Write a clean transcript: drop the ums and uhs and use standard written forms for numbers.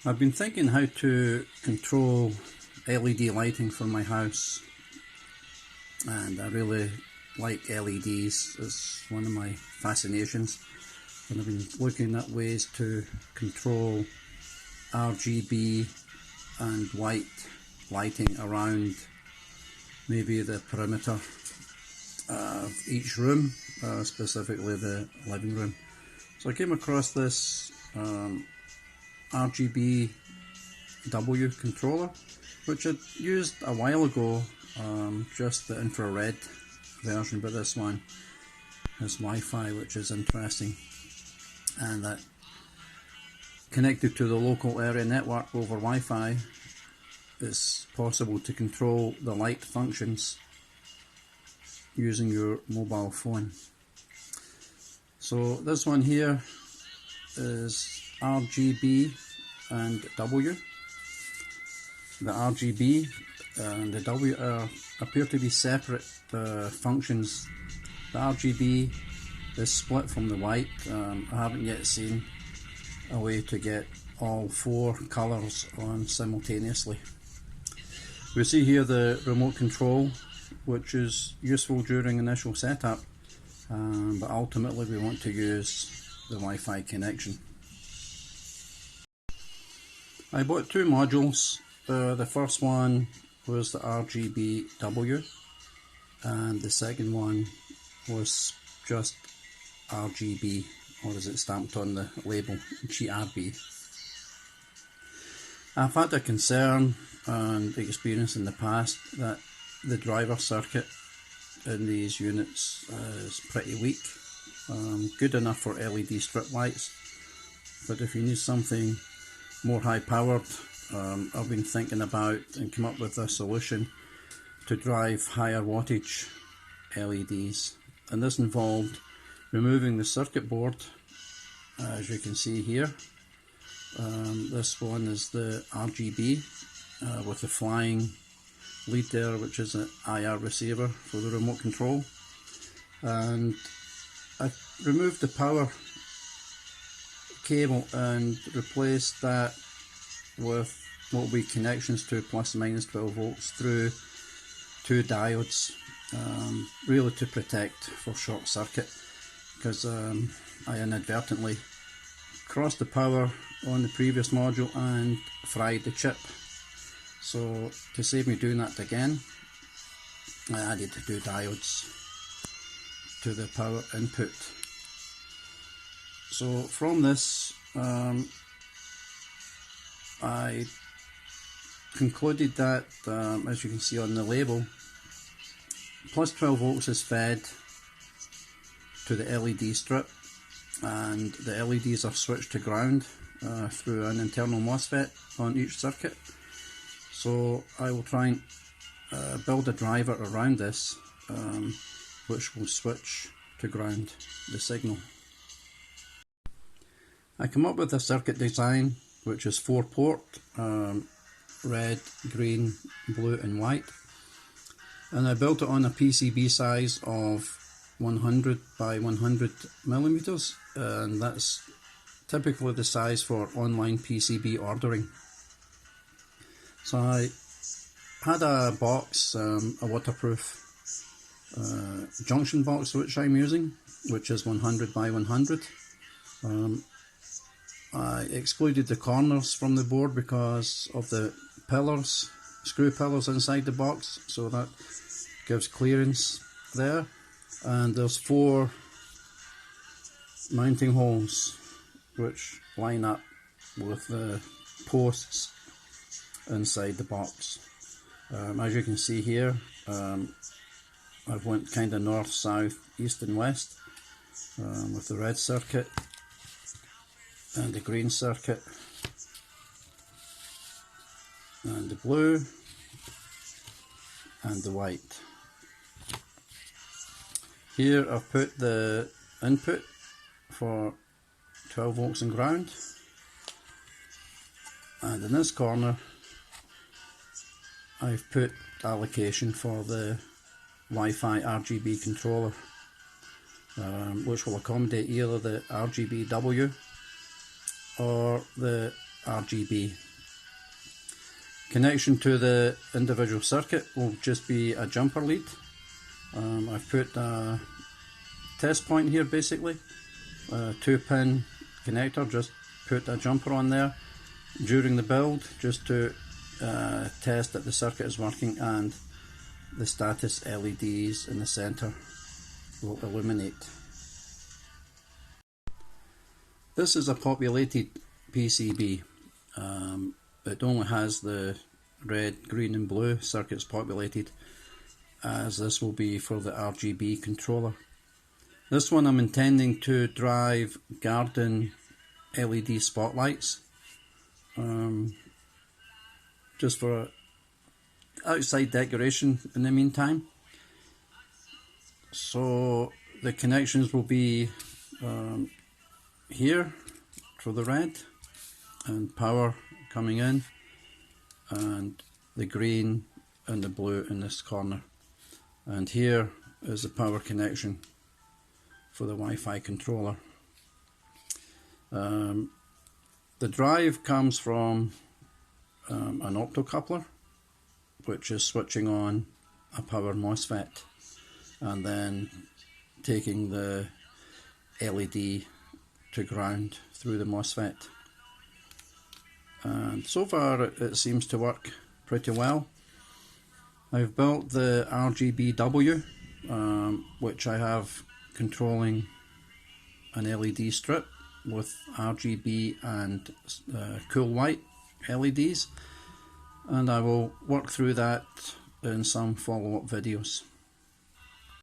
I've been thinking how to control LED lighting for my house, and I really like LEDs. It's one of my fascinations, and I've been looking at ways to control RGB and white lighting around maybe the perimeter of each room, specifically the living room. So I came across this RGBW controller, which I'd used a while ago, just the infrared version, but this one has Wi-Fi, which is interesting, and that connected to the local area network over Wi-Fi, it's possible to control the light functions using your mobile phone. So this one here is RGB and W. The RGB and the W appear to be separate functions. The RGB is split from the white. I haven't yet seen a way to get all four colours on simultaneously. We see here the remote control, which is useful during initial setup, but ultimately we want to use the Wi-Fi connection. I bought two modules. The first one was the RGBW, and the second one was just RGB, or is it stamped on the label, GRB. I've had a concern and experience in the past that the driver circuit in these units is pretty weak. Good enough for LED strip lights, but if you need something more high powered, I've been thinking about and come up with a solution to drive higher wattage LEDs, and this involved removing the circuit board, as you can see here. This one is the RGB with the flying lead there, which is an IR receiver for the remote control, and I removed the power cable and replaced that with what will be connections to plus and minus 12 volts through two diodes, really to protect for short circuit, because I inadvertently crossed the power on the previous module and fried the chip. So to save me doing that again, I added two diodes to the power input. So from this, I concluded that, as you can see on the label, plus 12 volts is fed to the LED strip, and the LEDs are switched to ground through an internal MOSFET on each circuit. So I will try and build a driver around this, which will switch to ground the signal. I come up with a circuit design which is 4-port, red, green, blue and white, and I built it on a PCB size of 100 by 100 millimeters, and that's typically the size for online PCB ordering. So I had a box, a waterproof junction box which I'm using, which is 100 by 100. I excluded the corners from the board because of the pillars, screw pillars inside the box, so that gives clearance there. And there's 4 mounting holes which line up with the posts inside the box. As you can see here, I've went kind of north, south, east and west with the red circuit and the green circuit and the blue and the white. Here I've put the input for 12 volts and ground, and in this corner I've put allocation for the Wi-Fi RGB controller, which will accommodate either the RGBW or the RGB. Connection to the individual circuit will just be a jumper lead. I've put a test point here, basically, a 2-pin connector. Just put a jumper on there during the build just to test that the circuit is working, and the status LEDs in the center will illuminate. This is a populated PCB. It only has the red, green and blue circuits populated, as this will be for the RGB controller. This one I'm intending to drive garden LED spotlights, just for outside decoration in the meantime. So the connections will be here for the red, and power coming in, and the green and the blue in this corner, and here is the power connection for the Wi-Fi controller. The drive comes from an optocoupler, which is switching on a power MOSFET and then taking the LED to ground through the MOSFET. And so far it seems to work pretty well. I've built the RGBW, which I have controlling an LED strip with RGB and cool white LEDs, and I will work through that in some follow-up videos.